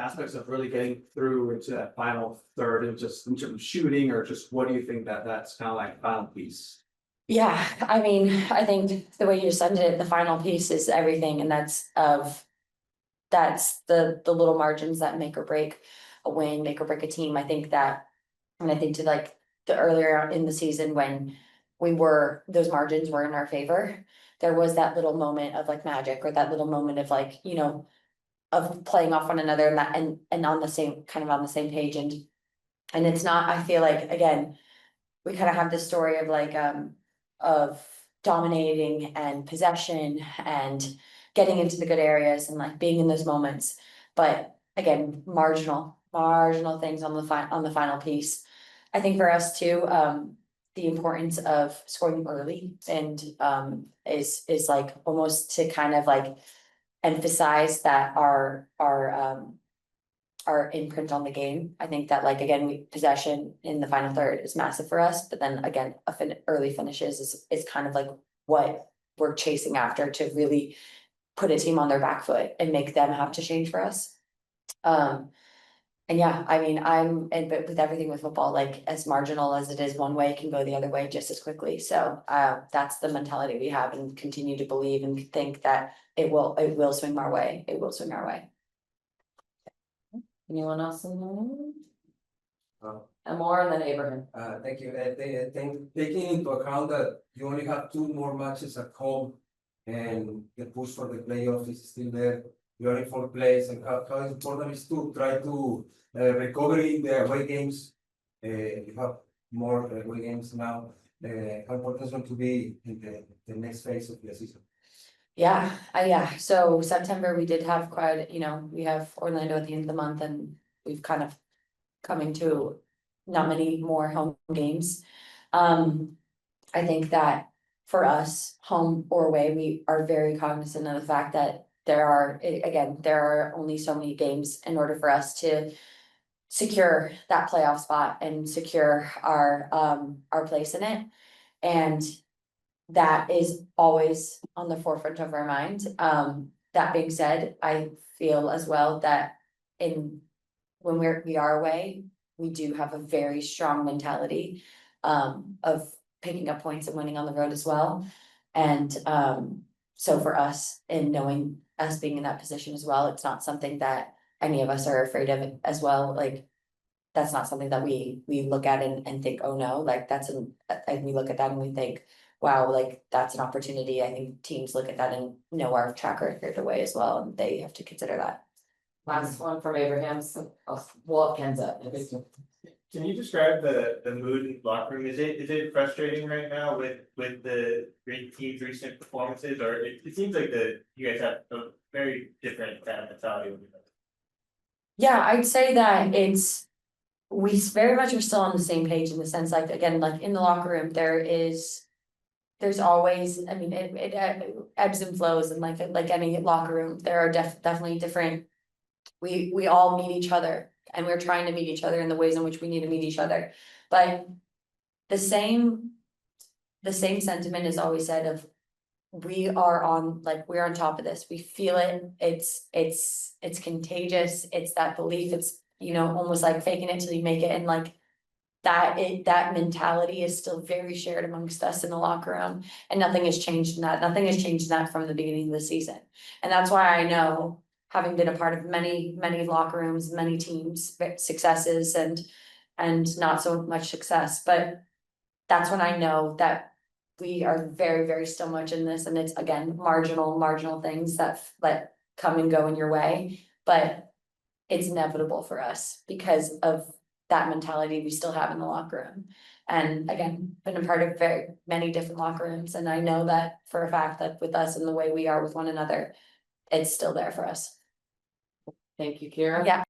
aspects of really getting through into that final third, and just in terms of shooting, or just what do you think that's kind of like the final piece? Yeah, I mean, I think the way you just ended it, the final piece is everything, and that's the little margins that make or break a win, make or break a team. I think that, and I think to like the earlier in the season when those margins were in our favor, there was that little moment of like magic, or that little moment of like, of playing off one another, and that and on the same on the same page. And it's not, I feel like, again, we kind of have this story of like of dominating and possession and getting into the good areas and like being in those moments. But again, marginal things on the final piece. I think for us too, the importance of scoring early and is like almost to kind of like emphasize that our imprint on the game. I think that like, again, possession in the final third is massive for us, but then again, early finishes is kind of like what we're chasing after to really put a team on their back foot and make them have to change for us. And yeah, I mean, but with everything with football, like as marginal as it is one way, it can go the other way just as quickly. So that's the mentality we have, and continue to believe and think that it will swing our way. It will swing our way. Anyone else in the room? And more, and then Abraham. Thank you. I think taking into account that you only have 2 more matches at home, and the push for the playoffs is still there. You are in 4th place, and how important is to try to recover in the away games. You have more away games now. How important is going to be in the next phase of the season? Yeah. So September, we did have quite, we have Orlando at the end of the month, and we've kind of coming to not many more home games. I think that for us, home or away, we are very cognizant of the fact that there are only so many games in order for us to secure that playoff spot and secure our place in it. And that is always on the forefront of our mind. That being said, I feel as well that when we are away, we do have a very strong mentality of picking up points and winning on the road as well. And so for us, and knowing us being in that position as well, it's not something that any of us are afraid of as well. Like, that's not something that we look at and think, oh no, like we look at that and we think, wow, like that's an opportunity. I think teams look at that and know our track record away as well, and they have to consider that. Last one from Abraham, Walt Kenza. Can you describe the mood in the locker room? Is it frustrating right now with the great team's recent performances, or it seems like you guys have a very different kind of mentality with it? Yeah, I'd say that we very much are still on the same page, in the sense, like, again, like in the locker room, there's always, I mean, it ebbs and flows, and like any locker room, there are definitely different. We all meet each other, and we're trying to meet each other in the ways in which we need to meet each other. But the same sentiment is always said of, we're on top of this. We feel it. It's contagious. It's that belief. It's, almost like faking it till you make it. And like that mentality is still very shared amongst us in the locker room, and nothing has changed in that. Nothing has changed in that from the beginning of the season. And that's why I know, having been a part of many locker rooms, many teams, successes and not so much success, but that's when I know that we are very, very still much in this, and it's, again, marginal things that come and go in your way, but it's inevitable for us because of that mentality we still have in the locker room. And again, been a part of very many different locker rooms, and I know that for a fact that with us and the way we are with one another, it's still there for us. Thank you, Kyra. Yeah.